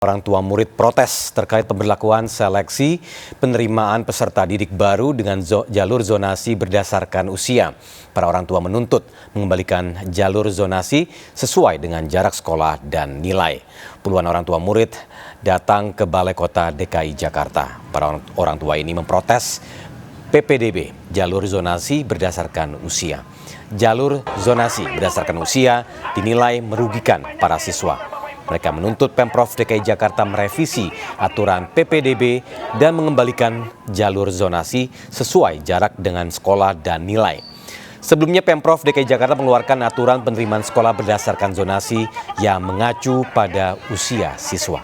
Orang tua murid protes terkait pemberlakuan seleksi penerimaan peserta didik baru dengan jalur zonasi berdasarkan usia. Para orang tua menuntut mengembalikan jalur zonasi sesuai dengan jarak sekolah dan nilai. Puluhan orang tua murid datang ke Balai Kota DKI Jakarta. Para orang tua ini memprotes PPDB jalur zonasi berdasarkan usia. Jalur zonasi berdasarkan usia dinilai merugikan para siswa. Mereka menuntut Pemprov DKI Jakarta merevisi aturan PPDB dan mengembalikan jalur zonasi sesuai jarak dengan sekolah dan nilai. Sebelumnya Pemprov DKI Jakarta mengeluarkan aturan penerimaan sekolah berdasarkan zonasi yang mengacu pada usia siswa.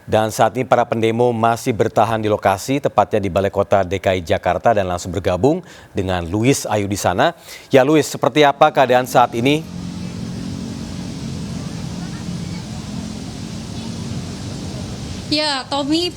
Dan saat ini para pendemo masih bertahan di lokasi, tepatnya di Balai Kota DKI Jakarta, dan langsung bergabung dengan Luis Ayu di sana. Ya Luis, seperti apa keadaan saat ini? Ya, Tommy,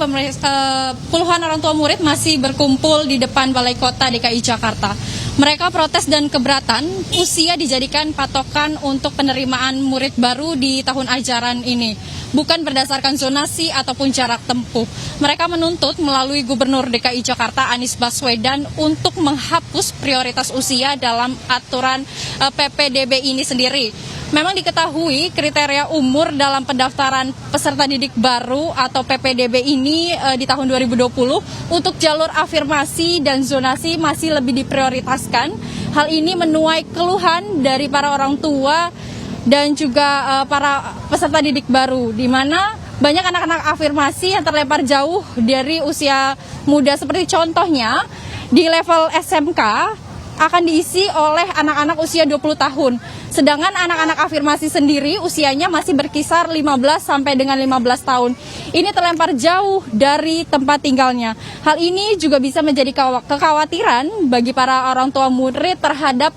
puluhan orang tua murid masih berkumpul di depan Balai Kota DKI Jakarta. Mereka protes dan keberatan usia dijadikan patokan untuk penerimaan murid baru di tahun ajaran ini, bukan berdasarkan zonasi ataupun jarak tempuh. Mereka menuntut melalui Gubernur DKI Jakarta Anies Baswedan untuk menghapus prioritas usia dalam aturan PPDB ini sendiri. Memang diketahui kriteria umur dalam pendaftaran peserta didik baru atau PPDB ini di tahun 2020 untuk jalur afirmasi dan zonasi masih lebih diprioritaskan. Hal ini menuai keluhan dari para orang tua dan juga para peserta didik baru, di mana banyak anak-anak afirmasi yang terlempar jauh dari usia muda, seperti contohnya di level SMK akan diisi oleh anak-anak usia 20 tahun. Sedangkan anak-anak afirmasi sendiri usianya masih berkisar 15 sampai dengan 15 tahun. Ini terlempar jauh dari tempat tinggalnya. Hal ini juga bisa menjadi kekhawatiran bagi para orang tua murid terhadap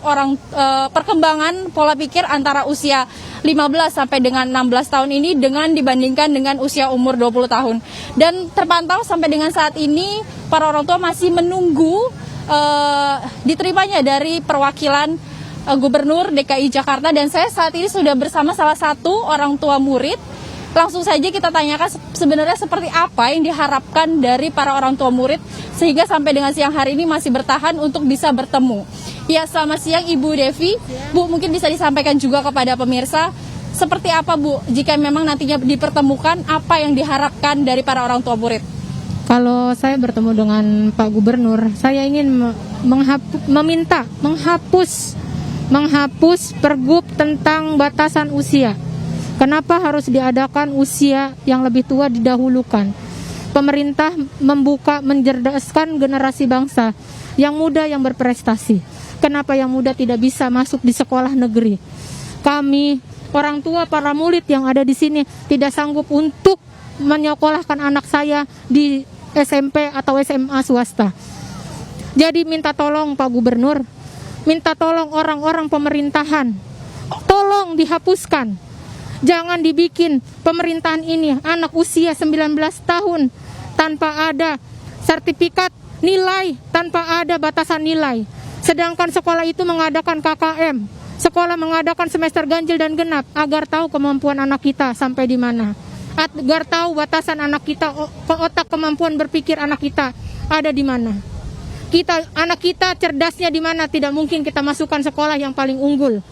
perkembangan pola pikir antara usia 15 sampai dengan 16 tahun ini dibandingkan dengan usia umur 20 tahun. Dan terpantau sampai dengan saat ini para orang tua masih menunggu diterimanya dari perwakilan Gubernur DKI Jakarta, dan saya saat ini sudah bersama salah satu orang tua murid. Langsung saja kita tanyakan sebenarnya seperti apa yang diharapkan dari para orang tua murid sehingga sampai dengan siang hari ini masih bertahan untuk bisa bertemu. Ya, selamat siang Ibu Devi. Bu, mungkin bisa disampaikan juga kepada pemirsa seperti apa Bu jika memang nantinya dipertemukan, apa yang diharapkan dari para orang tua murid? Kalau saya bertemu dengan Pak Gubernur, saya ingin menghapus pergub tentang batasan usia. Kenapa harus diadakan usia yang lebih tua didahulukan? Pemerintah mencerdaskan generasi bangsa yang muda yang berprestasi. Kenapa yang muda tidak bisa masuk di sekolah negeri? Kami, orang tua, para murid yang ada di sini tidak sanggup untuk menyekolahkan anak saya di SMP atau SMA swasta. Jadi minta tolong Pak Gubernur, minta tolong orang-orang pemerintahan, tolong dihapuskan. Jangan dibikin pemerintahan ini anak usia 19 tahun tanpa ada sertifikat nilai, tanpa ada batasan nilai. Sedangkan sekolah itu mengadakan KKM, sekolah mengadakan semester ganjil dan genap agar tahu kemampuan anak kita sampai di mana. Agar tahu batasan anak kita, otak kemampuan berpikir anak kita ada di mana. Anak kita cerdasnya di mana, tidak mungkin kita masukkan sekolah yang paling unggul.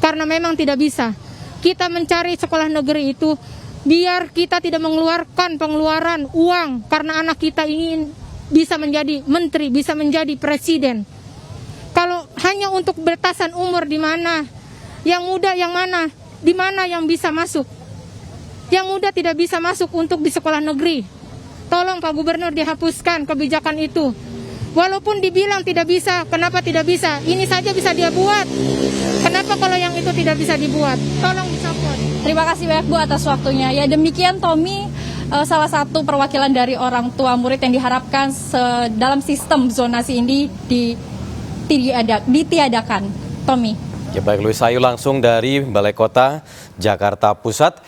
Karena memang tidak bisa. Kita mencari sekolah negeri itu biar kita tidak mengeluarkan pengeluaran uang karena anak kita ingin bisa menjadi menteri, bisa menjadi presiden. Kalau hanya untuk batasan umur di mana, yang muda yang mana, di mana yang bisa masuk. Yang muda tidak bisa masuk untuk di sekolah negeri. Tolong Pak Gubernur dihapuskan kebijakan itu. Walaupun dibilang tidak bisa, kenapa tidak bisa? Ini saja bisa dia buat. Kenapa kalau yang itu tidak bisa dibuat? Tolong disupport. Terima kasih banyak Bu atas waktunya. Ya, demikian Tommy, salah satu perwakilan dari orang tua murid yang diharapkan dalam sistem zonasi ini ditiadakan. Tommy. Ya baik, Luis Ayu langsung dari Balai Kota Jakarta Pusat.